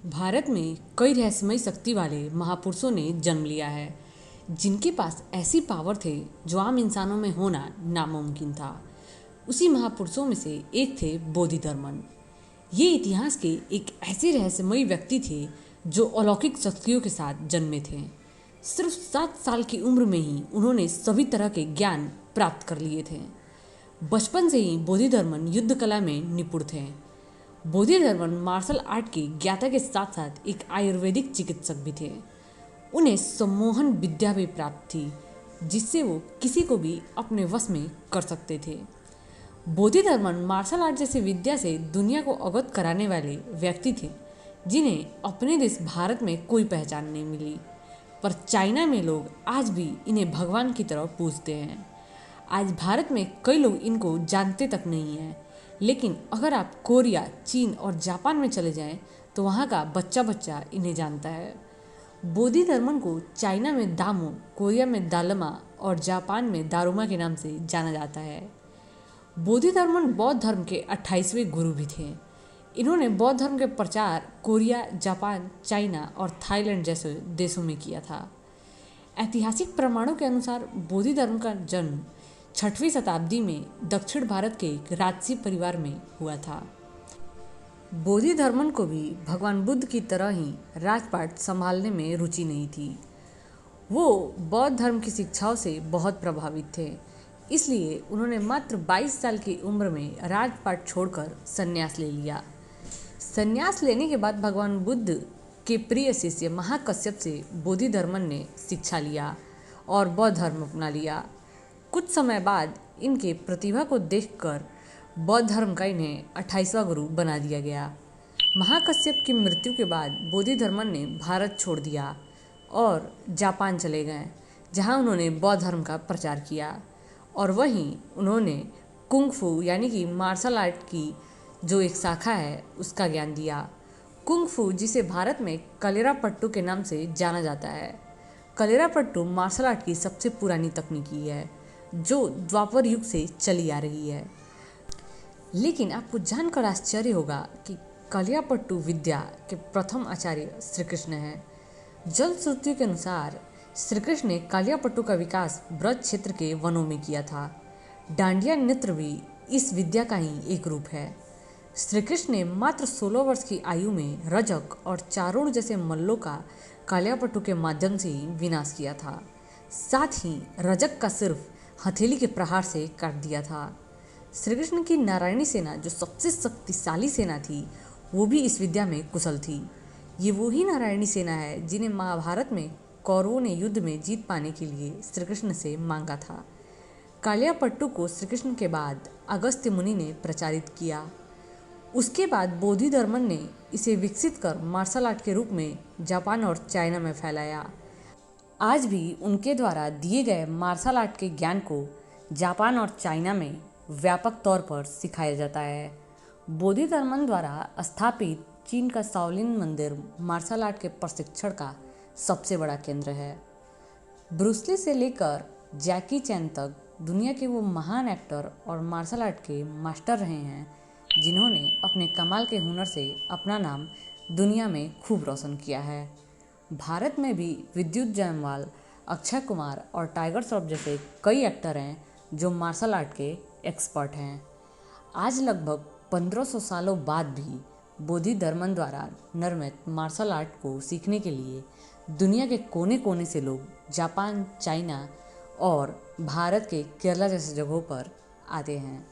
भारत में कई रहस्यमयी शक्ति वाले महापुरुषों ने जन्म लिया है, जिनके पास ऐसी पावर थे जो आम इंसानों में होना नामुमकिन था। उसी महापुरुषों में से एक थे बोधिधर्मन। ये इतिहास के एक ऐसे रहस्यमयी व्यक्ति थे जो अलौकिक शक्तियों के साथ जन्मे थे। सिर्फ 7 साल की उम्र में ही उन्होंने सभी तरह के ज्ञान प्राप्त कर लिए थे। बचपन से ही बोधिधर्मन युद्ध कला में निपुण थे। बोधिधर्मन मार्शल आर्ट की ज्ञाता के साथ साथ एक आयुर्वेदिक चिकित्सक भी थे। उन्हें सम्मोहन विद्या भी प्राप्त थी, जिससे वो किसी को भी अपने वश में कर सकते थे। बोधिधर्मन मार्शल आर्ट जैसी विद्या से दुनिया को अवगत कराने वाले व्यक्ति थे, जिन्हें अपने देश भारत में कोई पहचान नहीं मिली। पर चाइना में लोग आज भी इन्हें भगवान की तरह पूजते हैं। आज भारत में कई लोग इनको जानते तक नहीं हैं, लेकिन अगर आप कोरिया, चीन और जापान में चले जाएं तो वहाँ का बच्चा बच्चा इन्हें जानता है। बोधिधर्मन को चाइना में दामो, कोरिया में दालमा और जापान में दारुमा के नाम से जाना जाता है। बोधिधर्मन बौद्ध धर्म के 28वें गुरु भी थे। इन्होंने बौद्ध धर्म के प्रचार कोरिया, जापान, चाइना और थाईलैंड जैसे देशों में किया था। ऐतिहासिक प्रमाणों के अनुसार बोधिधर्म का जन्म 6वीं शताब्दी में दक्षिण भारत के एक राजसी परिवार में हुआ था। बोधिधर्मन को भी भगवान बुद्ध की तरह ही राजपाट संभालने में रुचि नहीं थी। वो बौद्ध धर्म की शिक्षाओं से बहुत प्रभावित थे, इसलिए उन्होंने मात्र 22 साल की उम्र में राजपाट छोड़कर संन्यास ले लिया। संन्यास लेने के बाद भगवान बुद्ध के प्रिय शिष्य महाकश्यप से बोधिधर्मन ने शिक्षा लिया और बौद्ध धर्म अपना लिया। कुछ समय बाद इनके प्रतिभा को देखकर बौद्ध धर्म का इन्हें 28वां गुरु बना दिया गया। महाकश्यप की मृत्यु के बाद बोधिधर्मन ने भारत छोड़ दिया और जापान चले गए, जहां उन्होंने बौद्ध धर्म का प्रचार किया और वहीं उन्होंने कुंग फू यानी कि मार्शल आर्ट की जो एक शाखा है उसका ज्ञान दिया। कुंग फू, जिसे भारत में कलेरापट्टू के नाम से जाना जाता है। कलेरापट्टू मार्शल आर्ट की सबसे पुरानी तकनीकी है जो द्वापर युग से चली आ रही है। लेकिन आपको जानकर आश्चर्य होगा कि कलियापट्टू विद्या के प्रथम आचार्य श्री कृष्ण हैं। जल श्रुतियों के अनुसार श्री कृष्ण ने कलियापट्टू का विकास ब्रज क्षेत्र के वनों में किया था। डांडिया नृत्य भी इस विद्या का ही एक रूप है। श्री कृष्ण ने मात्र 16 वर्ष की आयु में रजक और चारोड़ जैसे मल्लों का कलियापट्टू के माध्यम से ही विनाश किया था। साथ ही रजक का सिर्फ हथेली के प्रहार से काट दिया था। श्री कृष्ण की नारायणी सेना, जो सबसे शक्तिशाली सेना थी, वो भी इस विद्या में कुशल थी। ये वही नारायणी सेना है जिन्हें महाभारत में कौरवों ने युद्ध में जीत पाने के लिए श्री कृष्ण से मांगा था। कालियापट्टू को श्री कृष्ण के बाद अगस्त्य मुनि ने प्रचारित किया। उसके बाद बोधिधर्मन ने इसे विकसित कर मार्शल आर्ट के रूप में जापान और चाइना में फैलाया। आज भी उनके द्वारा दिए गए मार्शल आर्ट के ज्ञान को जापान और चाइना में व्यापक तौर पर सिखाया जाता है। बोधिधर्मन द्वारा स्थापित चीन का शाओलिन मंदिर मार्शल आर्ट के प्रशिक्षण का सबसे बड़ा केंद्र है। ब्रूस ली से लेकर जैकी चैन तक दुनिया के वो महान एक्टर और मार्शल आर्ट के मास्टर रहे हैं, जिन्होंने अपने कमाल के हुनर से अपना नाम दुनिया में खूब रोशन किया है। भारत में भी विद्युत जायसवाल, अक्षय कुमार और टाइगर श्रॉफ जैसे कई एक्टर हैं जो मार्शल आर्ट के एक्सपर्ट हैं। आज लगभग 1500 सालों बाद भी बोधिधर्मन द्वारा निर्मित मार्शल आर्ट को सीखने के लिए दुनिया के कोने कोने से लोग जापान, चाइना और भारत के केरला जैसे जगहों पर आते हैं।